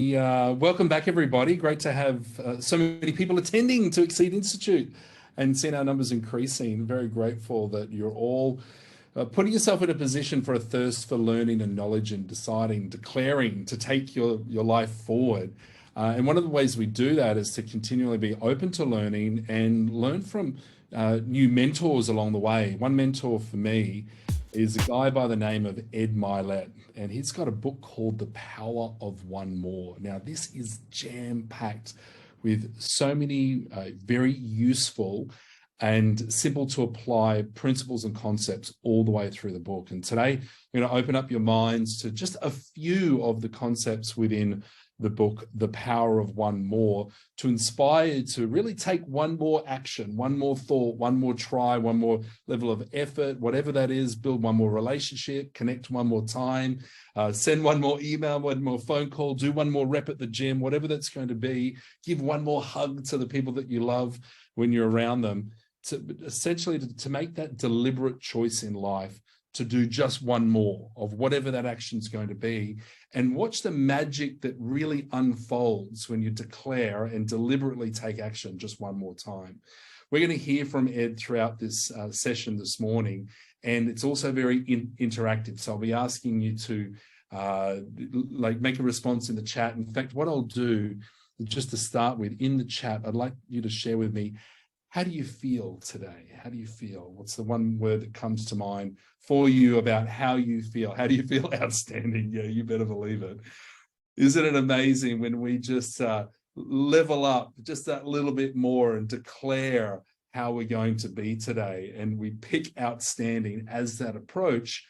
Welcome back, everybody. Great to have so many people attending to Exceed Institute and seeing our numbers increasing. Very grateful that you're all putting yourself in a position for a thirst for learning and knowledge and declaring to take your life forward. And one of the ways we do that is to continually be open to learning and learn from new mentors along the way. One mentor for me is a guy by the name of Ed Mylett, and he's got a book called The Power of One More. Now, this is jam-packed with so many very useful and simple to apply principles and concepts all the way through the book. And today, we're going to open up your minds to just a few of the concepts within the book, The Power of One More, to inspire you to really take one more action, one more thought, one more try, one more level of effort, whatever that is, build one more relationship, connect one more time, send one more email, one more phone call, do one more rep at the gym, whatever that's going to be, give one more hug to the people that you love when you're around them, to essentially to make that deliberate choice in life to do just one more of whatever that action is going to be, and watch the magic that really unfolds when you declare and deliberately take action just one more time. We're going to hear from Ed throughout this session this morning, and it's also very interactive. So I'll be asking you to make a response in the chat. In fact, what I'll do, just to start with, in the chat, I'd like you to share with me, how do you feel today? How do you feel? What's the one word that comes to mind for you about how you feel? How do you feel? Outstanding. Yeah, you better believe it. Isn't it amazing when we just level up just that little bit more and declare how we're going to be today, and we pick outstanding as that approach?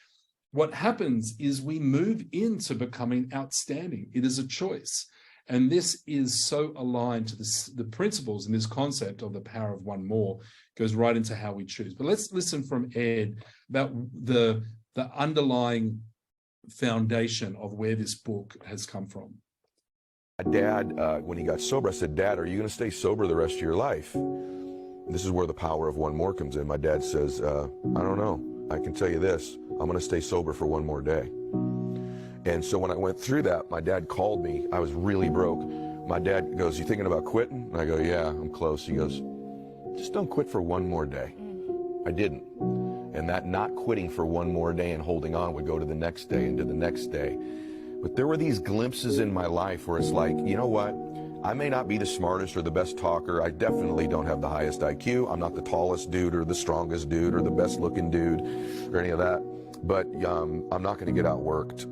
What happens is we move into becoming outstanding. It is a choice. And this is so aligned to the principles and this concept of the power of one more, goes right into how we choose. But let's listen from Ed about the underlying foundation of where this book has come from. My dad, when he got sober, I said, "Dad, are you going to stay sober the rest of your life?" This is where the power of one more comes in. My dad says, "I don't know. I can tell you this, I'm going to stay sober for one more day." And so when I went through that, my dad called me. I was really broke. My dad goes, "You thinking about quitting?" And I go, "Yeah, I'm close." He goes, "Just don't quit for one more day." I didn't. And that not quitting for one more day and holding on would go to the next day and to the next day. But there were these glimpses in my life where it's like, you know what? I may not be the smartest or the best talker. I definitely don't have the highest IQ. I'm not the tallest dude or the strongest dude or the best looking dude or any of that. But I'm not going to get outworked.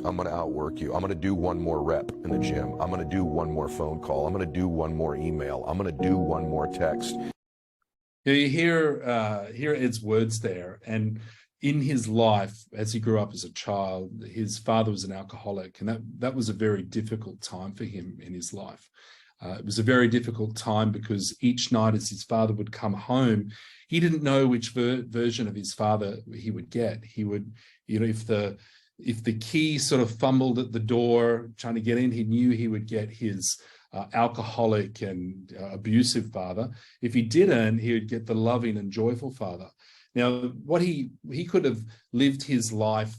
I'm going to outwork you. I'm going to do one more rep in the gym. I'm going to do one more phone call. I'm going to do one more email. I'm going to do one more text. You hear Ed's words there. And in his life, as he grew up as a child, his father was an alcoholic, and that was a very difficult time for him in his life. It was a very difficult time because each night as his father would come home, he didn't know which version of his father he would get. He would, if the key sort of fumbled at the door trying to get in, he knew he would get his alcoholic and abusive father. If he didn't, he would get the loving and joyful father. Now, what he could have lived his life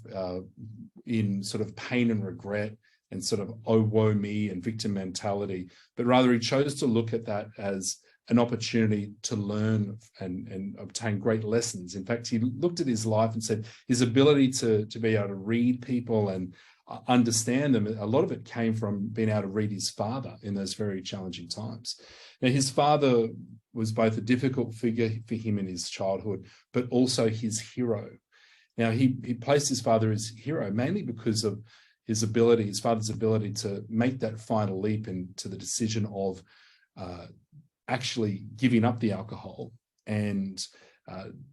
in sort of pain and regret and sort of, oh, woe me and victim mentality, but rather he chose to look at that as an opportunity to learn and obtain great lessons. In fact, he looked at his life and said his ability to be able to read people and understand them, a lot of it came from being able to read his father in those very challenging times. Now, his father was both a difficult figure for him in his childhood, but also his hero. Now, he placed his father as hero mainly because of his father's ability to make that final leap into the decision of actually giving up the alcohol and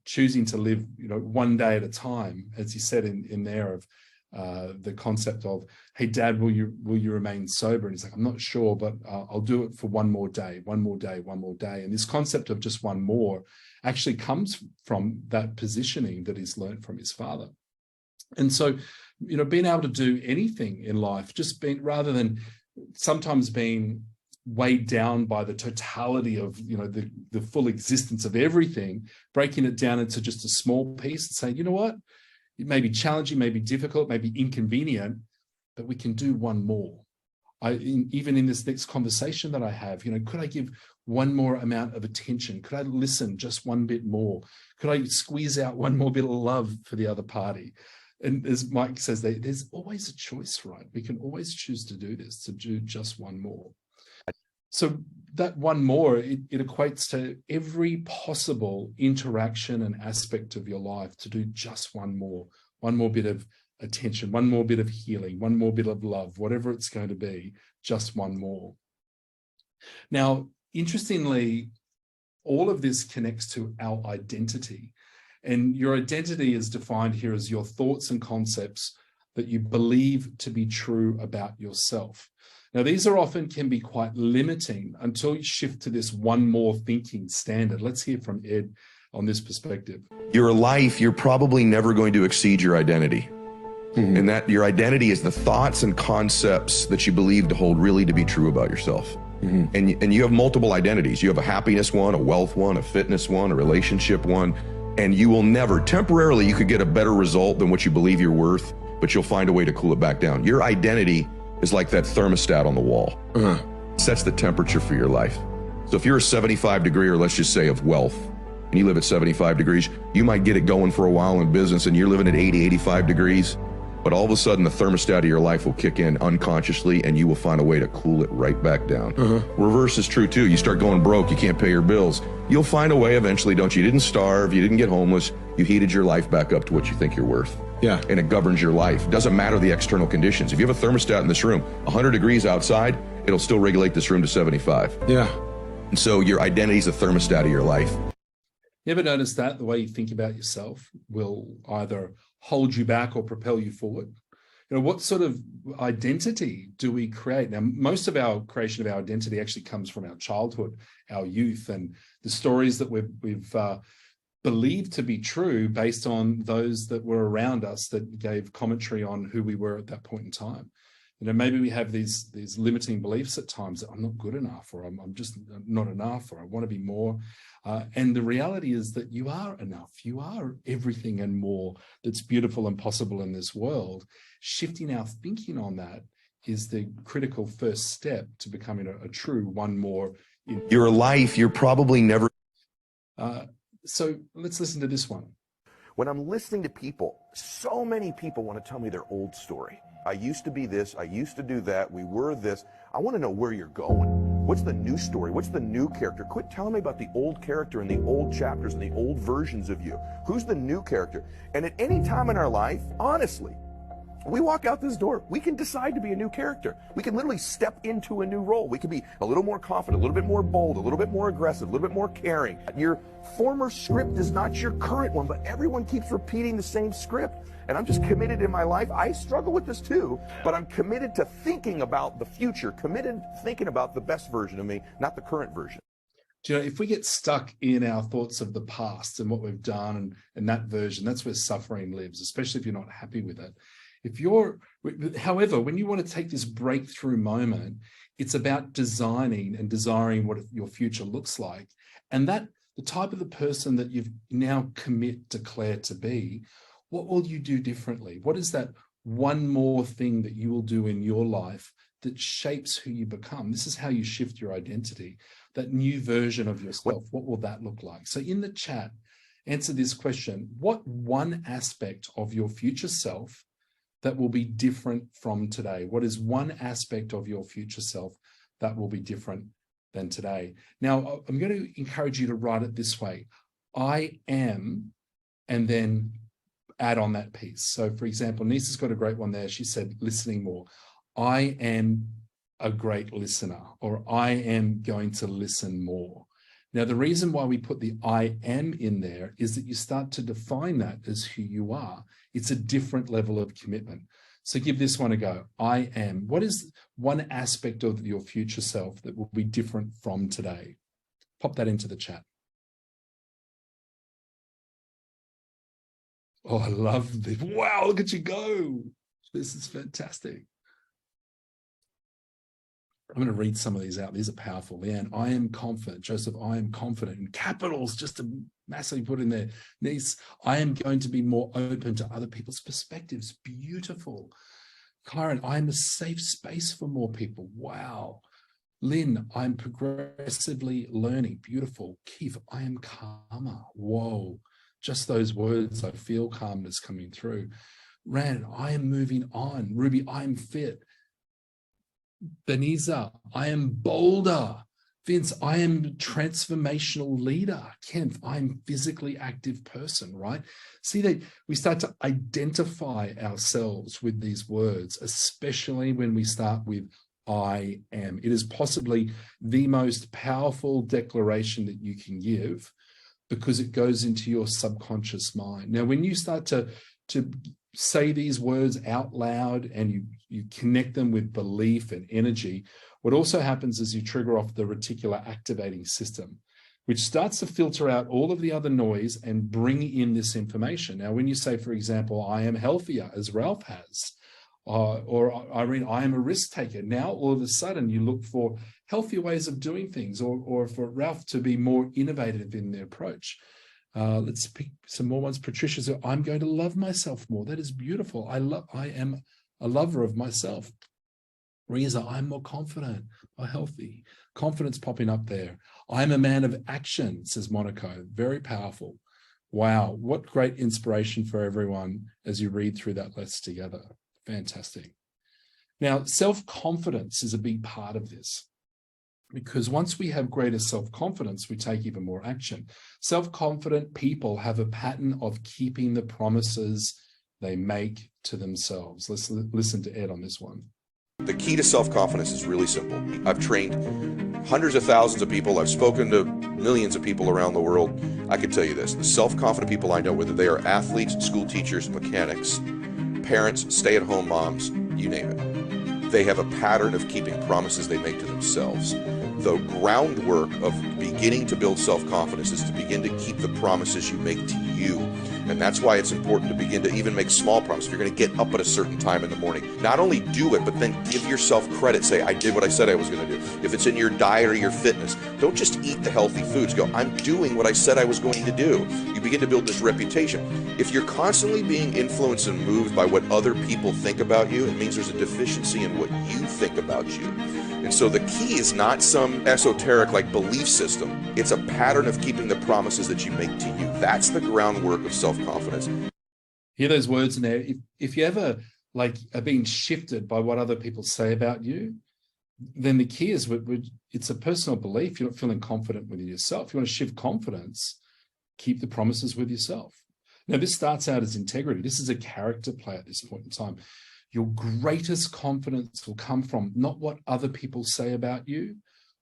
choosing to live, one day at a time, as he said in there of the concept of, "Hey, Dad, will you remain sober?" And he's like, "I'm not sure, but I'll do it for one more day, one more day, one more day." And this concept of just one more actually comes from that positioning that he's learned from his father. And so, being able to do anything in life, rather than sometimes being weighed down by the totality of the full existence of everything, breaking it down into just a small piece and saying, you know what, it may be challenging, may be difficult, may be inconvenient, but we can do one more. Even in this next conversation that I have, could I give one more amount of attention? Could I listen just one bit more? Could I squeeze out one more bit of love for the other party? And as Mike says, there's always a choice, right? We can always choose to do this, to do just one more. So that one more, it equates to every possible interaction and aspect of your life to do just one more bit of attention, one more bit of healing, one more bit of love, whatever it's going to be, just one more. Now, interestingly, all of this connects to our identity. And your identity is defined here as your thoughts and concepts that you believe to be true about yourself. Now, these can be quite limiting until you shift to this one more thinking standard. Let's hear from Ed on this perspective. Your life, you're probably never going to exceed your identity. Mm-hmm. And that your identity is the thoughts and concepts that you believe to hold really to be true about yourself. Mm-hmm. And you have multiple identities. You have a happiness one, a wealth one, a fitness one, a relationship one. And you will never, temporarily, you could get a better result than what you believe you're worth, but you'll find a way to cool it back down. Your identity is like that thermostat on the wall. It sets the temperature for your life. So if you're a 75 degree, or let's just say of wealth, and you live at 75 degrees, you might get it going for a while in business and you're living at 80, 85 degrees, but all of a sudden the thermostat of your life will kick in unconsciously and you will find a way to cool it right back down. Reverse is true too. You start going broke, you can't pay your bills. You'll find a way eventually, don't you? You didn't starve, you didn't get homeless, you heated your life back up to what you think you're worth. Yeah. And it governs your life. It doesn't matter the external conditions. If you have a thermostat in this room, 100 degrees outside, it'll still regulate this room to 75. Yeah. And so your identity is a thermostat of your life. You ever notice that the way you think about yourself will either hold you back or propel you forward? What sort of identity do we create? Now, most of our creation of our identity actually comes from our childhood, our youth, and the stories that we've believed to be true based on those that were around us that gave commentary on who we were at that point in time. Maybe we have these limiting beliefs at times that I'm not good enough, or I'm just not enough, or I want to be more. And the reality is that you are enough. You are everything and more that's beautiful and possible in this world. Shifting our thinking on that is the critical first step to becoming a true one more. Your life, you're probably never. So let's listen to this one. When I'm listening to people, so many people want to tell me their old story. I used to be this, I used to do that, we were this. I want to know where you're going. What's the new story? What's the new character? Quit telling me about the old character and the old chapters and the old versions of you. Who's the new character? And at any time in our life, honestly, we walk out this door, we can decide to be a new character. We can literally step into a new role. We can be a little more confident, a little bit more bold, a little bit more aggressive, a little bit more caring. Your former script is not your current one, but everyone keeps repeating the same script. And I'm just committed in my life. I struggle with this too, but I'm committed to thinking about the future, committed to thinking about the best version of me, not the current version. If we get stuck in our thoughts of the past and what we've done and that version, that's where suffering lives, especially if you're not happy with it. However, when you want to take this breakthrough moment, it's about designing and desiring what your future looks like. And that the type of the person that you've now declare to be, what will you do differently? What is that one more thing that you will do in your life that shapes who you become? This is how you shift your identity, that new version of yourself. What will that look like? So in the chat, answer this question. What one aspect of your future self that will be different from today? What is one aspect of your future self that will be different than today? Now, I'm going to encourage you to write it this way. I am, and then add on that piece. So for example, Nisa's got a great one there. She said, listening more. I am a great listener, or I am going to listen more. Now, the reason why we put the I am in there is that you start to define that as who you are. It's a different level of commitment. So give this one a go. I am. What is one aspect of your future self that will be different from today? Pop that into the chat. Oh, I love this. Wow, look at you go. This is fantastic. I'm going to read some of these out. These are powerful. Leanne, I am confident. Joseph, I am confident. In capitals, just to massively put in there. Niece, I am going to be more open to other people's perspectives. Beautiful. Karen, I'm a safe space for more people. Wow. Lynn, I'm progressively learning. Beautiful. Keith, I am calmer. Whoa. Just those words, I feel calmness coming through. Rand, I am moving on. Ruby, I'm fit. Beniza, I am bolder. Vince, I am a transformational leader. Kenneth, I'm physically active person, right? See that we start to identify ourselves with these words, especially when we start with I am. It is possibly the most powerful declaration that you can give because it goes into your subconscious mind. Now, when you start to say these words out loud and you connect them with belief and energy, what also happens is you trigger off the reticular activating system, which starts to filter out all of the other noise and bring in this information. Now, when you say, for example, I am healthier, as Ralph has, or Irene, I am a risk taker. Now, all of a sudden, you look for healthier ways of doing things, or for Ralph to be more innovative in their approach. Let's pick some more ones. Patricia said, I'm going to love myself more. That is beautiful. I am a lover of myself. Reza, I'm more confident, more healthy. Confidence popping up there. I'm a man of action, says Monaco. Very powerful. Wow, what great inspiration for everyone as you read through that list together. Fantastic. Now, self-confidence is a big part of this, because once we have greater self-confidence, we take even more action. Self-confident people have a pattern of keeping the promises they make to themselves. Let's listen to Ed on this one. The key to self-confidence is really simple. I've trained hundreds of thousands of people. I've spoken to millions of people around the world. I can tell you this, the self-confident people I know, whether they are athletes, school teachers, mechanics, parents, stay-at-home moms, you name it, they have a pattern of keeping promises they make to themselves. The groundwork of beginning to build self-confidence is to begin to keep the promises you make to you. And that's why it's important to begin to even make small promises. If you're going to get up at a certain time in the morning, not only do it, but then give yourself credit. Say, I did what I said I was going to do. If it's in your diet or your fitness, don't just eat the healthy foods. Go, I'm doing what I said I was going to do. You begin to build this reputation. If you're constantly being influenced and moved by what other people think about you, it means there's a deficiency in what you think about you. And so the key is not some esoteric like belief system. It's a pattern of keeping the promises that you make to you. That's the groundwork of self-confidence. Hear those words in there. If you ever like are being shifted by what other people say about you, then the key is it's a personal belief. You're not feeling confident within yourself. If you want to shift confidence, keep the promises with yourself. Now, this starts out as integrity. This is a character play at this point in time. Your greatest confidence will come from not what other people say about you,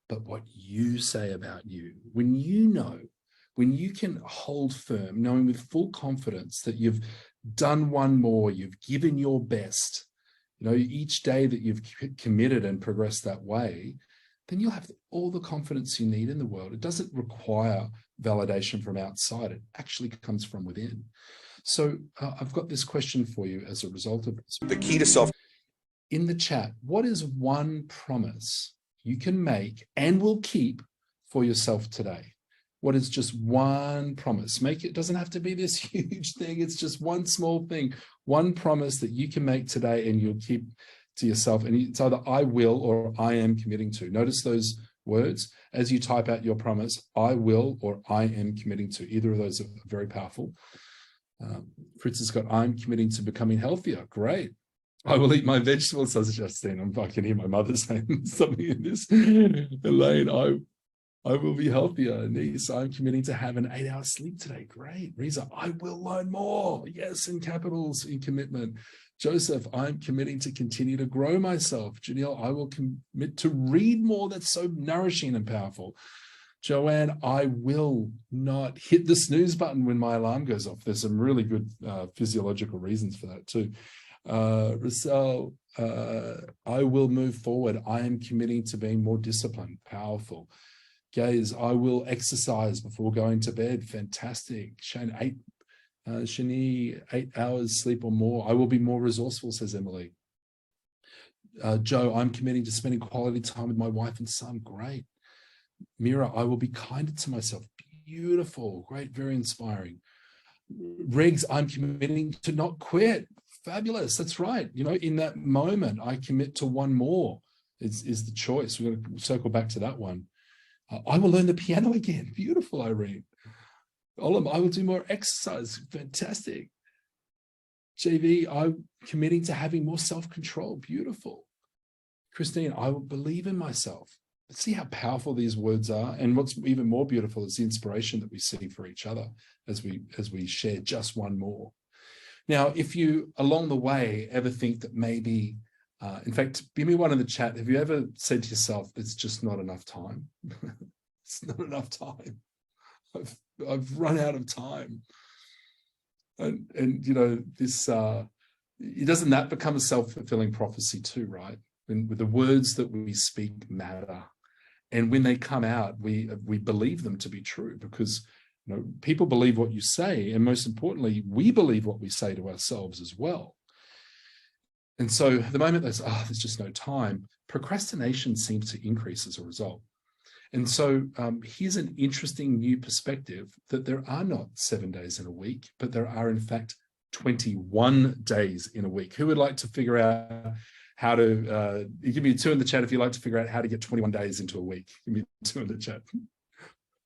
but what you say about you. When you can hold firm, knowing with full confidence that you've done one more, you've given your best, each day that you've committed and progressed that way, then you'll have all the confidence you need in the world. It doesn't require validation from outside. It actually comes from within. So I've got this question for you as a result of this. The key to self... In the chat, what is one promise you can make and will keep for yourself today? What is just one promise? It doesn't have to be this huge thing. It's just one small thing, one promise that you can make today and you'll keep to yourself. And it's either I will or I am committing to. Notice those words as you type out your promise, I will or I am committing to. Either of those are very powerful. Fritz has got, I'm committing to becoming healthier. Great. I will eat my vegetables, says Justine. I can hear my mother saying something in this. Elaine, I will be healthier. Niece, I'm committing to have an 8-hour sleep today. Great. Reza, I will learn more. Yes, in capitals, in commitment. Joseph, I'm committing to continue to grow myself. Janelle, I will commit to read more. That's so nourishing and powerful. Joanne, I will not hit the snooze button when my alarm goes off. There's some really good physiological reasons for that too. Russell, I will move forward. I am committing to being more disciplined, powerful. Gaze, I will exercise before going to bed. Fantastic. Shane, Shani, 8 hours sleep or more. I will be more resourceful, says Emily. Joe, I'm committing to spending quality time with my wife and son. Great. Mira, I will be kinder to myself. Beautiful. Great. Very inspiring. Regs, I'm committing to not quit. Fabulous. That's right. You know, in that moment, I commit to one more is the choice. We're going to circle back to that one. I will learn the piano again. Beautiful, Irene. Olam, I will do more exercise. Fantastic. JV, I'm committing to having more self-control. Beautiful. Christine, I will believe in myself. Let's see how powerful these words are. And what's even more beautiful is the inspiration that we see for each other as we share just one more. Now, if you, along the way, ever think that maybe, in fact, give me one in the chat. Have you ever said to yourself, it's just not enough time? It's not enough time. I've run out of time. And you know, this, doesn't that become a self-fulfilling prophecy too, right? And with the words that we speak matter. And when they come out, we believe them to be true, because you know, people believe what you say, and most importantly, we believe what we say to ourselves as well. And so the moment there's just no time, procrastination seems to increase as a result. And so here's an interesting new perspective, that there are not 7 days in a week, but there are in fact 21 days in a week. Who would like to figure out how to, give me a 2 in the chat if you'd like to figure out how to get 21 days into a week. Give me a 2 in the chat.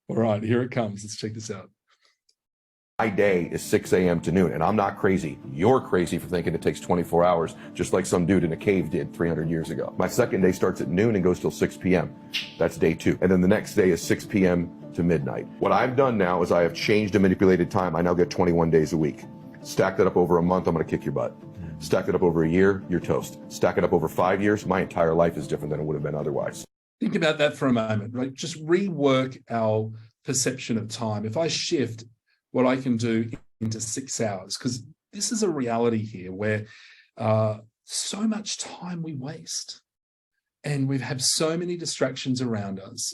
All right, here it comes. Let's check this out. My day is 6 a.m. to noon, and I'm not crazy. You're crazy for thinking it takes 24 hours, just like some dude in a cave did 300 years ago. My second day starts at noon and goes till 6 p.m. That's day 2. And then the next day is 6 p.m. to midnight. What I've done now is I have changed and manipulated time. I now get 21 days a week. Stack that up over a month, I'm going to kick your butt. Stack it up over a year, you're toast. Stack it up over 5 years, my entire life is different than it would have been otherwise. Think about that for a moment, right? Just rework our perception of time. If I shift what I can do into 6 hours, because this is a reality here where so much time we waste, and we've had so many distractions around us,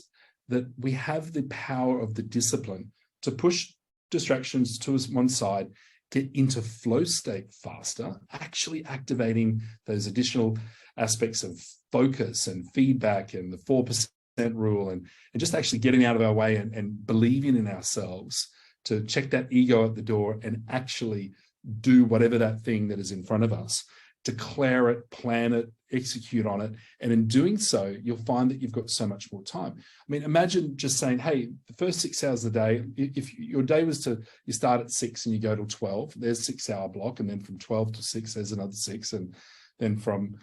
that we have the power of the discipline to push distractions to one side, get into flow state faster, actually activating those additional aspects of focus and feedback and the 4% rule, and just actually getting out of our way and believing in ourselves to check that ego at the door and actually do whatever that thing that is in front of us, declare it, plan it, execute on it. And in doing so, you'll find that you've got so much more time. I mean, imagine just saying, hey, the first 6 hours of the day, if your day was you start at 6 and you go till 12, there's a 6 hour block. And then from 12 to 6, there's another 6. And then from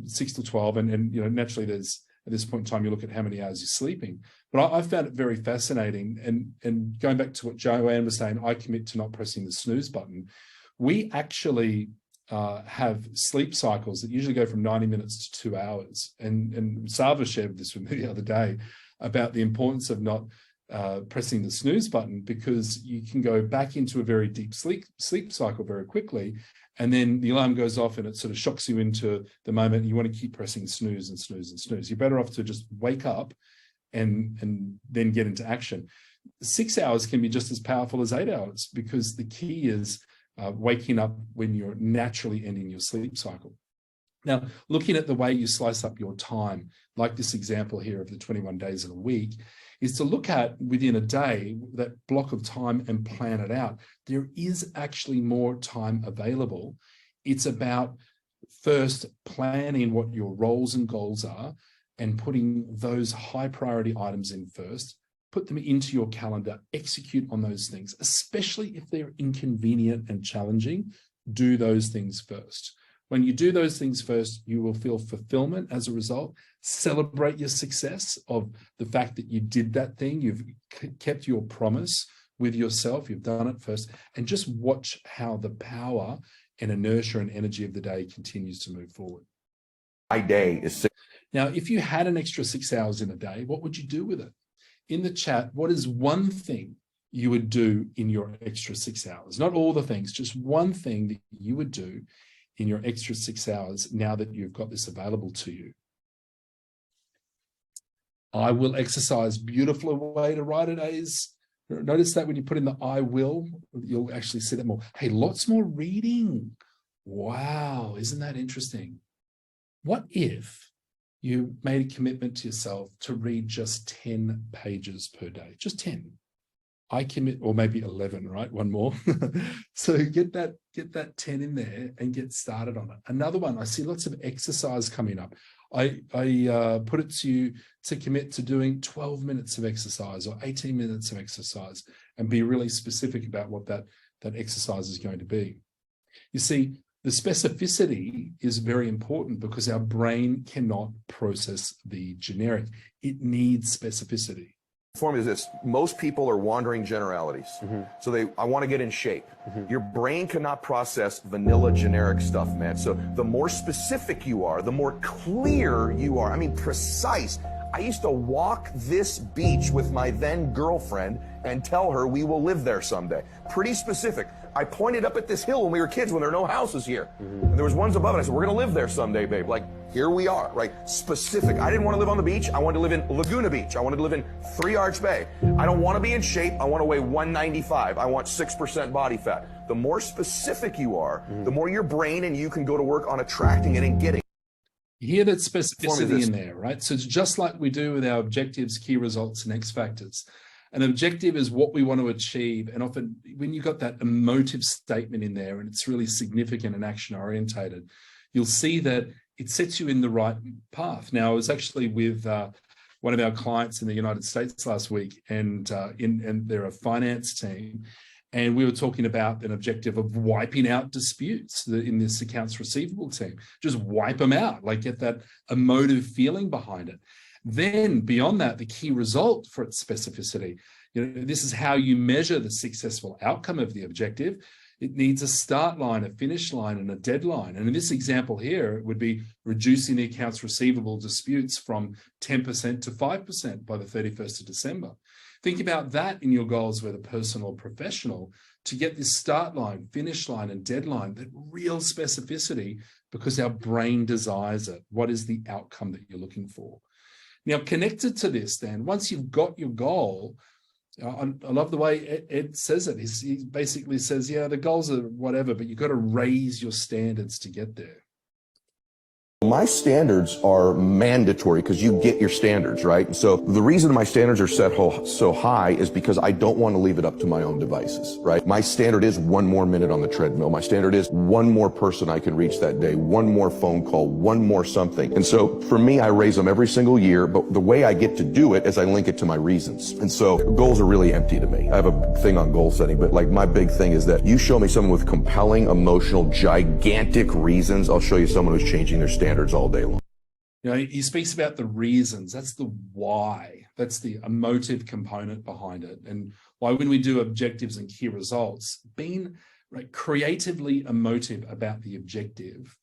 6 to 12, and you know, naturally there's, at this point in time, you look at how many hours you're sleeping. But I found it very fascinating. And going back to what Joanne was saying, I commit to not pressing the snooze button. We actually have sleep cycles that usually go from 90 minutes to 2 hours. And Sava shared this with me the other day about the importance of not pressing the snooze button, because you can go back into a very deep sleep cycle very quickly. And then the alarm goes off and it sort of shocks you into the moment. You want to keep pressing snooze and snooze and snooze. You're better off to just wake up and then get into action. 6 hours can be just as powerful as 8 hours, because the key is waking up when you're naturally ending your sleep cycle. Now, looking at the way you slice up your time, like this example here of the 21 days in a week, is to look at within a day, that block of time, and plan it out. There is actually more time available. It's about first planning what your roles and goals are and putting those high priority items in first, put them into your calendar, execute on those things, especially if they're inconvenient and challenging. Do those things first. When you do those things first, you will feel fulfillment as a result. Celebrate your success of the fact that you did that thing. You've kept your promise with yourself. You've done it first. And just watch how the power and inertia and energy of the day continues to move forward. My day is 6. Now, if you had an extra 6 hours in a day, what would you do with it? In the chat, what is one thing you would do in your extra 6 hours? Not all the things, just one thing that you would do in your extra 6 hours now that you've got this available to you. I will exercise. Beautiful way to write it is, notice that when you put in the I will, you'll actually see that more. Hey, lots more reading. Wow, isn't that interesting? What if you made a commitment to yourself to read just 10 pages per day? Just 10. I commit, or maybe 11, right? One more. So get that 10 in there and get started on it. Another one, I see lots of exercise coming up. I put it to you to commit to doing 12 minutes of exercise or 18 minutes of exercise and be really specific about what that exercise is going to be. You see, the specificity is very important because our brain cannot process the generic. It needs specificity. Formula is this: most people are wandering generalities. So I want to get in shape. Your brain cannot process vanilla generic stuff, man. So the more specific you are, the more clear you are. I mean, precise. I used to walk this beach with my then girlfriend and tell her we will live there someday. Pretty specific. I pointed up at this hill when we were kids when there were no houses here. And there was ones above it. I said, we're going to live there someday, babe. Like, here we are, right? Specific. I didn't want to live on the beach. I wanted to live in Laguna Beach. I wanted to live in Three Arch Bay. I don't want to be in shape. I want to weigh 195. I want 6% body fat. The more specific you are, the more your brain and you can go to work on attracting it and getting. You hear that specificity in there, right? So it's just like we do with our objectives, key results, and X factors. An objective is what we want to achieve. And often when you've got that emotive statement in there and it's really significant and action orientated, you'll see that it sets you in the right path. Now, I was actually with one of our clients in the United States last week, and they're a finance team. And we were talking about an objective of wiping out disputes in this accounts receivable team. Just wipe them out, like get that emotive feeling behind it. Then beyond that, the key result for its specificity, this is how you measure the successful outcome of the objective. It needs a start line, a finish line, and a deadline. And in this example here, it would be reducing the accounts receivable disputes from 10% to 5% by the 31st of December. Think about that in your goals, whether personal or professional, to get this start line, finish line, and deadline, that real specificity, because our brain desires it. What is the outcome that you're looking for? Now, connected to this, then, once you've got your goal, I love the way Ed says it. He basically says, yeah, the goals are whatever, but you've got to raise your standards to get there. My standards are mandatory because you get your standards, right? So the reason my standards are set so high is because I don't want to leave it up to my own devices, right? My standard is 1 more minute on the treadmill. My standard is 1 more person I can reach that day, 1 more phone call, 1 more something. And so for me, I raise them every single year, but the way I get to do it is I link it to my reasons. And so goals are really empty to me. I have a thing on goal setting, but like my big thing is that you show me someone with compelling, emotional, gigantic reasons, I'll show you someone who's changing their standards all day long. He speaks about the reasons. That's the why. That's the emotive component behind it. And why, when we do objectives and key results, being creatively emotive about the objective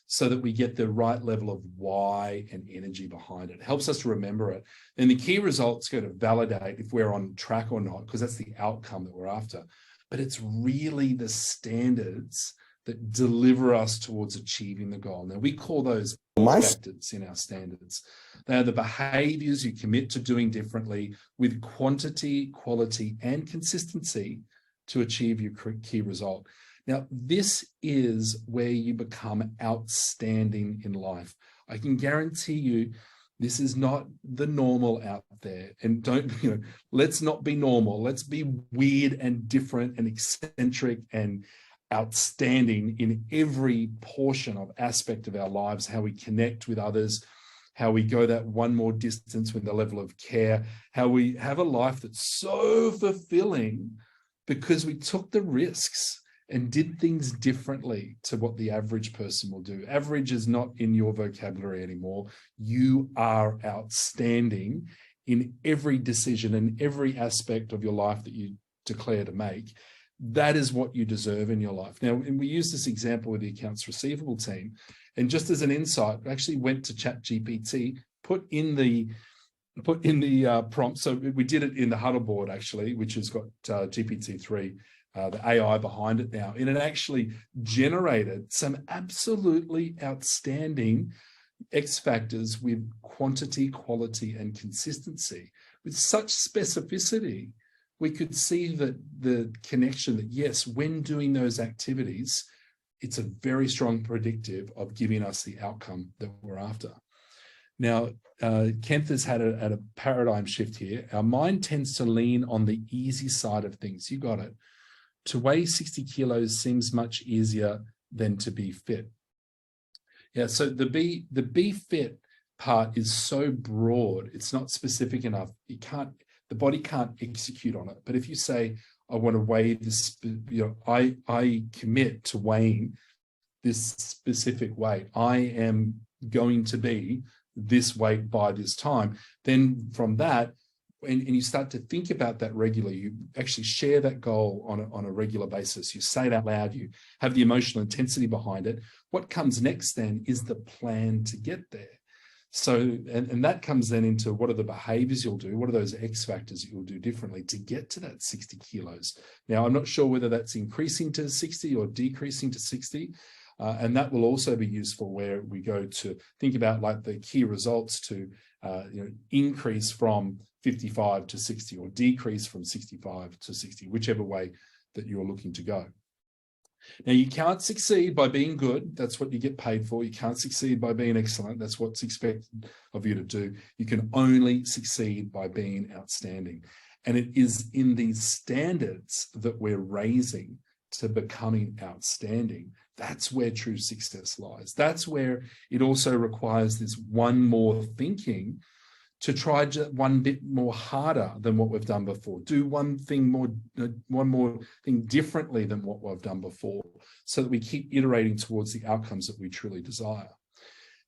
so that we get the right level of why and energy behind it. Helps us to remember it. Then the key results go to validate if we're on track or not, because that's the outcome that we're after. But it's really the standards that deliver us towards achieving the goal. Now, we call those factors in our standards. They are the behaviors you commit to doing differently with quantity, quality, and consistency to achieve your key result. Now, this is where you become outstanding in life. I can guarantee you this is not the normal out there. And let's not be normal. Let's be weird and different and eccentric and outstanding in every portion of aspect of our lives, how we connect with others, how we go that 1 more distance with the level of care, how we have a life that's so fulfilling because we took the risks and did things differently to what the average person will do. Average is not in your vocabulary anymore. You are outstanding in every decision and every aspect of your life that you declare to make. That is what you deserve in your life. Now, and we use this example with the accounts receivable team. And just as an insight, I actually went to ChatGPT, put in the prompt. So we did it in the Huddle board, actually, which has got GPT-3, the AI behind it now. And it actually generated some absolutely outstanding X factors with quantity, quality, and consistency with such specificity. We could see that the connection that, yes, when doing those activities, it's a very strong predictive of giving us the outcome that we're after. Now, Kent has had a paradigm shift here. Our mind tends to lean on the easy side of things. You got it. To weigh 60 kilos seems much easier than to be fit. Yeah, so the be fit part is so broad, it's not specific enough. The body can't execute on it. But if you say, I want to weigh this, I commit to weighing this specific weight. I am going to be this weight by this time. Then from that, and you start to think about that regularly, you actually share that goal on a regular basis. You say it out loud, you have the emotional intensity behind it. What comes next then is the plan to get there. So, and that comes then into what are the behaviors you'll do? What are those X factors that you'll do differently to get to that 60 kilos? Now, I'm not sure whether that's increasing to 60 or decreasing to 60. And that will also be useful where we go to think about like the key results to increase from 55 to 60 or decrease from 65 to 60, whichever way that you're looking to go. Now, you can't succeed by being good. That's what you get paid for. You can't succeed by being excellent. That's what's expected of you to do. You can only succeed by being outstanding. And it is in these standards that we're raising to becoming outstanding. That's where true success lies. That's where it also requires this one more thinking to try one bit more harder than what we've done before. Do one more thing differently than what we've done before, so that we keep iterating towards the outcomes that we truly desire.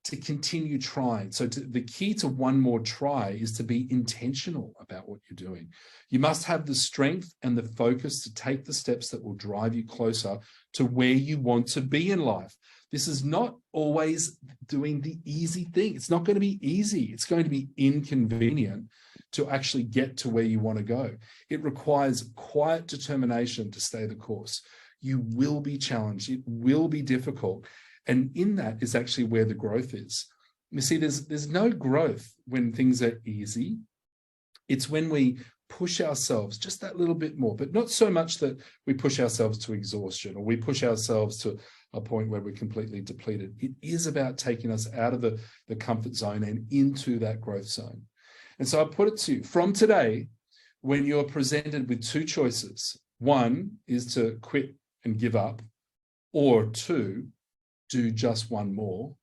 To continue trying. So the key to one more try is to be intentional about what you're doing. You must have the strength and the focus to take the steps that will drive you closer to where you want to be in life. This is not always doing the easy thing. It's not going to be easy. It's going to be inconvenient to actually get to where you want to go. It requires quiet determination to stay the course. You will be challenged. It will be difficult. And in that is actually where the growth is. You see, there's no growth when things are easy. It's when we push ourselves just that little bit more, but not so much that we push ourselves to exhaustion or we push ourselves to a point where we're completely depleted. It is about taking us out of the comfort zone and into that growth zone. And so I put it to you, from today, when you're presented with two choices, one is to quit and give up, or two, do just one more.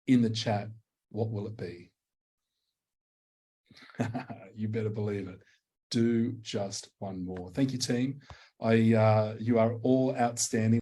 In the chat, what will it be? You better believe it. Do just one more. Thank you, team. You are all outstanding.